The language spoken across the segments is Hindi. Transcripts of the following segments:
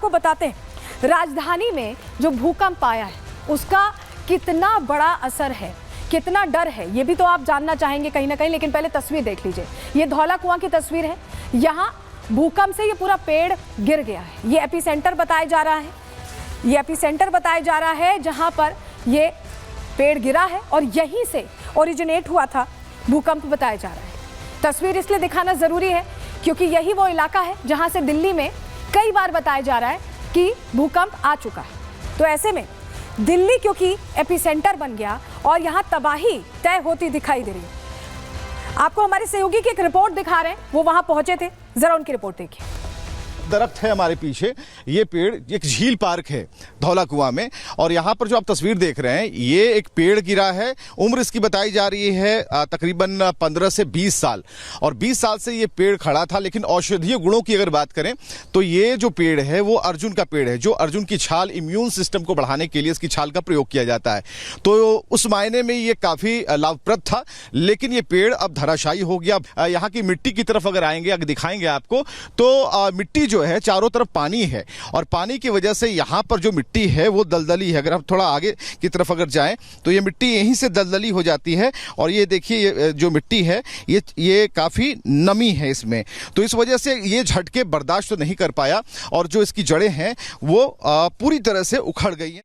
आपको बताते हैं राजधानी में जो भूकंप आया है उसका कितना बड़ा असर है, कितना डर है, ये भी तो आप जानना चाहेंगे कहीं ना कहीं। लेकिन पहले तस्वीर देख लीजिए, ये धौला कुआं की तस्वीर है। यहाँ भूकंप से ये पूरा पेड़ गिर गया है। ये एपिसेंटर बताया जा रहा है, ये एपिसेंटर बताया जा रहा है जहाँ पर ये पेड़ गिरा है और यहीं से ओरिजिनेट हुआ था भूकंप बताया जा रहा है। तस्वीर इसलिए दिखाना ज़रूरी है क्योंकि यही वो इलाका है जहाँ से दिल्ली में कई बार बताया जा रहा है कि भूकंप आ चुका है। तो ऐसे में दिल्ली क्योंकि एपिसेंटर बन गया और यहाँ तबाही तय होती दिखाई दे रही है। आपको हमारे सहयोगी की एक रिपोर्ट दिखा रहे हैं, वो वहाँ पहुंचे थे, जरा उनकी रिपोर्ट देखिए। दरख्त है हमारे पीछे, ये पेड़ एक झील पार्क है धौला कुआं में, और यहाँ पर जो आप तस्वीर देख रहे हैं ये एक पेड़ गिरा है। उम्र इसकी बताई जा रही है तकरीबन 15 से 20 साल, और 20 साल से ये पेड़ खड़ा था। लेकिन औषधीय गुणों की अगर बात करें तो ये जो पेड़ है वो अर्जुन का पेड़ है, जो अर्जुन की छाल इम्यून सिस्टम को बढ़ाने के लिए इसकी छाल का प्रयोग किया जाता है। तो उस मायने में ये काफी लाभप्रद था। लेकिन ये पेड़ अब धराशायी हो गया। यहाँ की मिट्टी की तरफ अगर आएंगे, अगर दिखाएंगे आपको, तो मिट्टी जो है चारों तरफ पानी है, और पानी की वजह से यहाँ पर जो मिट्टी है वो दलदली है। अगर आप थोड़ा आगे की तरफ अगर जाएं तो ये मिट्टी यहीं से दलदली हो जाती है। और ये देखिए, ये जो मिट्टी है ये काफी नमी है इसमें, तो इस वजह से ये झटके बर्दाश्त तो नहीं कर पाया और जो इसकी जड़ें हैं वो पूरी तरह से उखड़ गई हैं।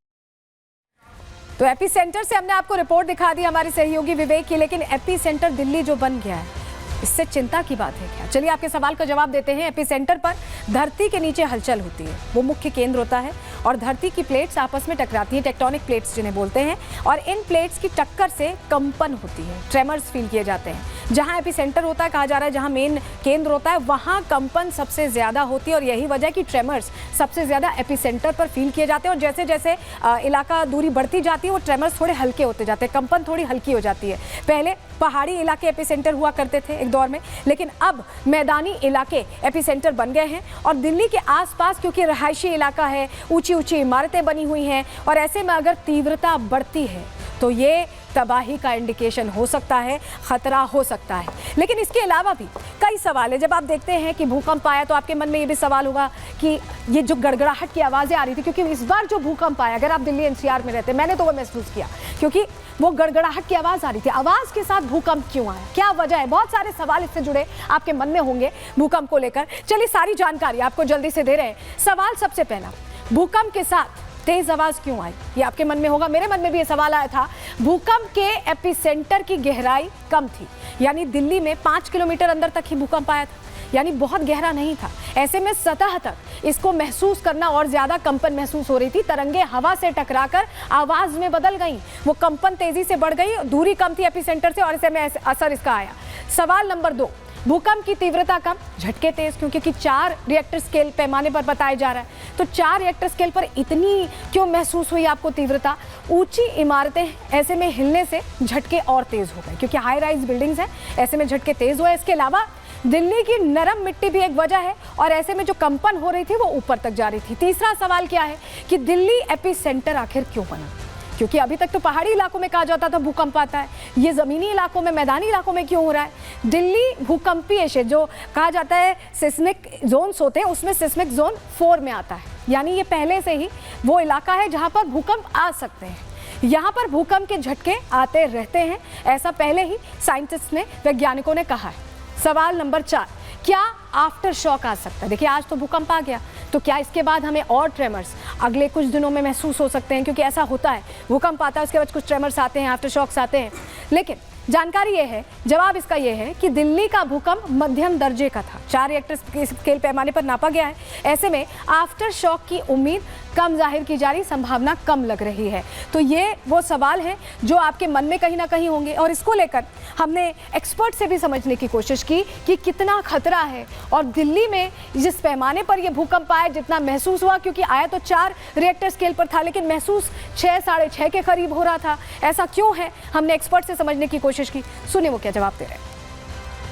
तो एपिसेंटर से हमने आपको रिपोर्ट दिखा दी हमारे सहयोगी विवेक की, लेकिन एपिसेंटर दिल्ली जो बन गया है इससे चिंता की बात है क्या? चलिए आपके सवाल का जवाब देते हैं। एपिसेंटर पर धरती के नीचे हलचल होती है, वो मुख्य केंद्र होता है और धरती की प्लेट्स आपस में टकराती हैं, टेक्टोनिक प्लेट्स जिन्हें बोलते हैं, और इन प्लेट्स की टक्कर से कंपन होती है, ट्रेमर्स फील किए जाते हैं। जहां एपिसेंटर होता है, कहा जा रहा है जहां मेन केंद्र होता है, वहां कंपन सबसे ज्यादा होती है और यही वजह कि ट्रेमर्स सबसे ज्यादा एपिसेंटर पर फील किए जाते हैं। और जैसे जैसे इलाका दूरी बढ़ती जाती है वो ट्रेमर्स थोड़े हल्के होते जाते हैं, कंपन थोड़ी हल्की हो जाती है। पहले पहाड़ी इलाके एपिसेंटर हुआ करते थे एक दौर में, लेकिन अब मैदानी इलाके एपिसेंटर बन गए हैं। और दिल्ली के आसपास क्योंकि रहायशी इलाका है, ऊंची ऊंची इमारतें बनी हुई हैं, और ऐसे में अगर तीव्रता बढ़ती है तो ये तबाही का इंडिकेशन हो सकता है, खतरा हो सकता है। लेकिन इसके अलावा भी कई सवाल है। जब आप देखते हैं कि भूकंप आया तो आपके मन में ये भी सवाल होगा कि ये जो गड़गड़ाहट की आवाज़ें आ रही थी, क्योंकि इस बार जो भूकंप आया, अगर आप दिल्ली एनसीआर में रहते, मैंने तो वो महसूस किया क्योंकि वो गड़गड़ाहट की आवाज़ आ रही थी। आवाज़ के साथ भूकंप क्यों आया, क्या वजह है? बहुत सारे सवाल इससे जुड़े आपके मन में होंगे भूकंप को लेकर। चलिए सारी जानकारी आपको जल्दी से दे रहे हैं। सवाल सबसे पहला, भूकंप के साथ तेज आवाज क्यों आई? ये आपके मन में होगा, मेरे मन में भी ये सवाल आया था। भूकंप के एपिसेंटर की गहराई कम थी, यानी दिल्ली में 5 किलोमीटर अंदर तक ही भूकंप आया था, यानी बहुत गहरा नहीं था। ऐसे में सतह तक इसको महसूस करना और ज्यादा कंपन महसूस हो रही थी। तरंगे हवा से टकराकर आवाज में बदल गई, वो कंपन तेजी से बढ़ गई, दूरी कम थी एपिसेंटर से और ऐसे में असर इसका आया। सवाल नंबर 2, भूकंप की तीव्रता कम, झटके तेज क्यों? क्योंकि 4 रिएक्टर स्केल पैमाने पर बताया जा रहा है, तो 4 रिएक्टर स्केल पर इतनी क्यों महसूस हुई आपको तीव्रता? ऊंची इमारतें, ऐसे में हिलने से झटके और तेज हो गए क्योंकि हाई राइज बिल्डिंग्स हैं, ऐसे में झटके तेज हुए। इसके अलावा दिल्ली की नरम मिट्टी भी एक वजह है और ऐसे में जो कंपन हो रही थी वो ऊपर तक जा रही थी। तीसरा सवाल क्या है कि दिल्ली एपिसेंटर आखिर क्यों बना? क्योंकि अभी तक तो पहाड़ी इलाकों में कहा जाता था भूकंप आता है, ये ज़मीनी इलाकों में, मैदानी इलाकों में क्यों हो रहा है? दिल्ली भूकंपीय क्षेत्र जो कहा जाता है सिस्मिक जोन्स होते हैं, उसमें सिस्मिक जोन 4 में आता है, यानी ये पहले से ही वो इलाका है जहाँ पर भूकंप आ सकते हैं। यहाँ पर भूकंप के झटके आते रहते हैं, ऐसा पहले ही साइंटिस्ट ने, वैज्ञानिकों ने कहा है। सवाल नंबर 4, क्या आफ्टर शॉक आ सकता है? देखिए आज तो भूकंप आ गया, तो क्या इसके बाद हमें और ट्रेमर्स अगले कुछ दिनों में महसूस हो सकते हैं? क्योंकि ऐसा होता है, भूकंप आता है उसके बाद कुछ ट्रेमर्स आते हैं, आफ्टर शॉक्स आते हैं। लेकिन जानकारी ये है, जवाब इसका ये है कि दिल्ली का भूकंप मध्यम दर्जे का था, 4 रिएक्टर स्केल पैमाने पर नापा गया है। ऐसे में आफ्टर शॉक की उम्मीद कम जाहिर की जा रही, संभावना कम लग रही है। तो ये वो सवाल है जो आपके मन में कहीं ना कहीं होंगे, और इसको लेकर हमने एक्सपर्ट से भी समझने की कोशिश की कि कितना खतरा है और दिल्ली में जिस पैमाने पर यह भूकंप आया, जितना महसूस हुआ, क्योंकि आया तो 4 रिएक्टर स्केल पर था लेकिन महसूस 6, 6.5 के करीब हो रहा था। ऐसा क्यों है? हमने एक्सपर्ट से समझने की कोशिश की, सुनिए वो क्या जवाब दे रहे हैं।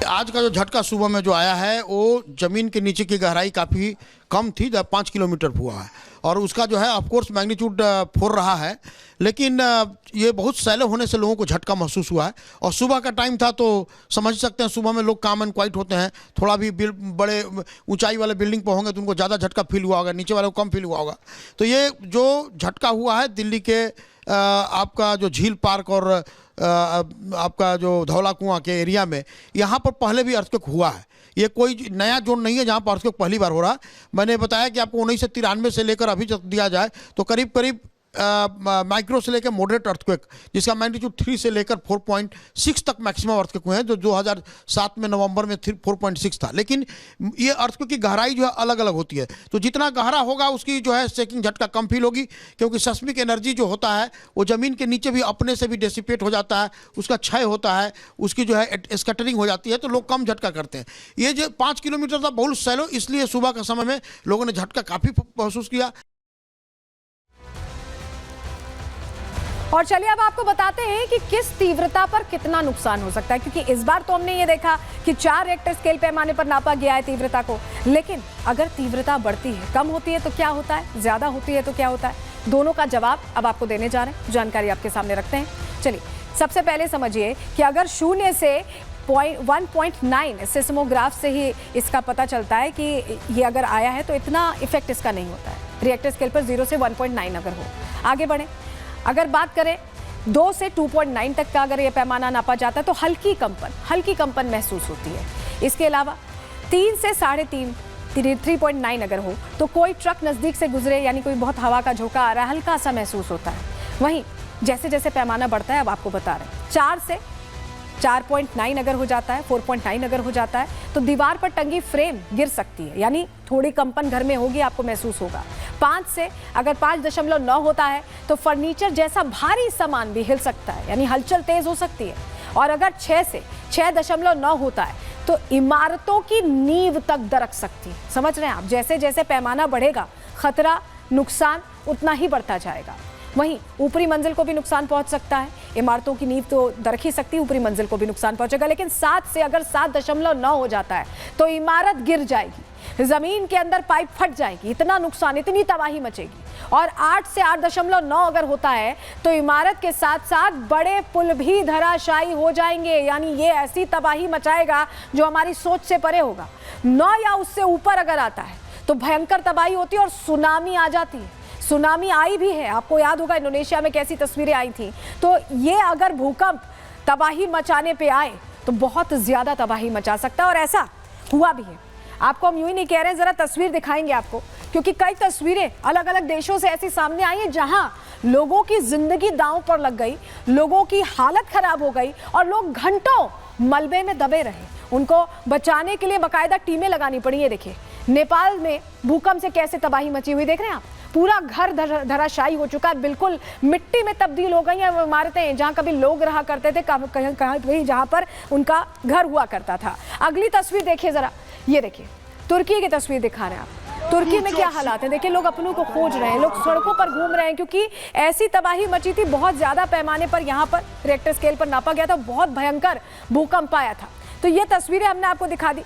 आज का जो झटका सुबह में जो आया है वो जमीन के नीचे की गहराई काफ़ी कम थी, 5 किलोमीटर हुआ है और उसका जो है ऑफकोर्स मैग्नीट्यूड 4 रहा है, लेकिन ये बहुत सैलो होने से लोगों को झटका महसूस हुआ है। और सुबह का टाइम था तो समझ सकते हैं सुबह में लोग काम एंड क्वाइट होते हैं, थोड़ा भी बड़े ऊंचाई वाले बिल्डिंग पर होंगे तो उनको ज़्यादा झटका फील हुआ होगा, नीचे वाले को कम फील हुआ होगा। तो ये जो झटका हुआ है दिल्ली के आपका जो झील पार्क और आपका जो धौला कुआं के एरिया में, यहाँ पर पहले भी अर्थक्वेक हुआ है। ये कोई नया जोन नहीं है जहाँ पर अर्थक्वेक पहली बार हो रहा है। मैंने बताया कि आपको 1993 से लेकर अभी तक दिया जाए तो करीब करीब माइक्रो से लेकर मॉडरेट अर्थक्वेक जिसका मैग्नीट्यूड 3 से लेकर 4.6 तक मैक्सिमम अर्थक्वेक हुए हैं, जो 2007 में नवंबर में 4.6 था। लेकिन ये अर्थक्वेक की गहराई जो है अलग अलग होती है, तो जितना गहरा होगा उसकी जो है शेकिंग झटका कम फील होगी, क्योंकि सेस्मिक एनर्जी जो होता है वो ज़मीन के नीचे भी अपने से भी डेसिपेट हो जाता है, उसका क्षय होता है, उसकी जो है स्कैटरिंग हो जाती है, तो लोग कम झटका करते हैं। ये जो 5 किलोमीटर था बहुत सैलो, इसलिए सुबह के समय में लोगों ने झटका काफ़ी महसूस किया। और चलिए अब आपको बताते हैं कि किस तीव्रता पर कितना नुकसान हो सकता है, क्योंकि इस बार तो हमने ये देखा कि 4 रिक्टर स्केल पैमाने पर नापा गया है तीव्रता को, लेकिन अगर तीव्रता बढ़ती है, कम होती है तो क्या होता है, ज्यादा होती है तो क्या होता है, दोनों का जवाब अब आपको देने जा रहे हैं, जानकारी आपके सामने रखते हैं। चलिए सबसे पहले समझिए कि अगर 0 से 1.9 सिस्मोग्राफ से ही इसका पता चलता है कि ये अगर आया है तो इतना इफेक्ट इसका नहीं होता है, रिएक्टर स्केल पर 0 से 1.9 अगर हो। आगे बढ़े, अगर बात करें 2 से 2.9 तक का अगर ये पैमाना नापा जाता है तो हल्की कंपन महसूस होती है। इसके अलावा 3 से 3.9 अगर हो तो कोई ट्रक नज़दीक से गुजरे, यानी कोई बहुत हवा का झोंका आ रहा है, हल्का सा महसूस होता है। वहीं जैसे जैसे पैमाना बढ़ता है, अब आपको बता रहे हैं, 4 से 4.9 अगर हो जाता है, 4.9 अगर हो जाता है तो दीवार पर टंगी फ्रेम गिर सकती है, यानी थोड़ी कंपन घर में होगी, आपको महसूस होगा। 5 से अगर 5.9 होता है तो फर्नीचर जैसा भारी सामान भी हिल सकता है, यानी हलचल तेज हो सकती है। और अगर 6 से 6.9 होता है तो इमारतों की नींव तक दरक सकती है। समझ रहे हैं आप, जैसे जैसे पैमाना बढ़ेगा खतरा, नुकसान उतना ही बढ़ता जाएगा। वहीं ऊपरी मंजिल को भी नुकसान पहुंच सकता है, इमारतों की नींव तो दरक ही सकती है, ऊपरी मंजिल को भी नुकसान पहुंचेगा। लेकिन 7 से अगर 7.9 हो जाता है तो इमारत गिर जाएगी, जमीन के अंदर पाइप फट जाएगी, इतना नुकसान, इतनी तबाही मचेगी। और 8 से 8.9 अगर होता है तो इमारत के साथ साथ बड़े पुल भी धराशायी हो जाएंगे, यानी ये ऐसी तबाही मचाएगा जो हमारी सोच से परे होगा। 9 या उससे ऊपर अगर आता है तो भयंकर तबाही होती है और सुनामी आ जाती है। सुनामी आई भी है, आपको याद होगा इंडोनेशिया में कैसी तस्वीरें आई थी। तो ये अगर भूकंप तबाही मचाने पे आए तो बहुत ज्यादा तबाही मचा सकता है, और ऐसा हुआ भी है। आपको हम यूं ही नहीं कह रहे हैं, जरा तस्वीर दिखाएंगे आपको, क्योंकि कई तस्वीरें अलग अलग देशों से ऐसी सामने आई हैं जहां लोगों की जिंदगी दांव पर लग गई, लोगों की हालत खराब हो गई और लोग घंटों मलबे में दबे रहे। उनको बचाने के लिए बाकायदा टीमें लगानी पड़ी। ये देखिए नेपाल में भूकंप से कैसे तबाही मची हुई, देख रहे हैं आप, पूरा घर धराशायी हो चुका है, बिल्कुल मिट्टी में तब्दील हो गई हैं वो इमारतें जहां कभी लोग रहा करते थे, कहीं जहां पर उनका घर हुआ करता था। अगली तस्वीर देखिए जरा, ये देखिए तुर्की की तस्वीर दिखा रहे हैं आप। तुर्की में क्या हालात है देखिए, लोग अपनों को खोज रहे हैं, लोग सड़कों पर घूम रहे हैं, क्योंकि ऐसी तबाही मची थी, बहुत ज्यादा पैमाने पर यहाँ पर रिक्टर स्केल पर नापा गया था, बहुत भयंकर भूकंप आया था। तो ये तस्वीरें हमने आपको दिखा दी।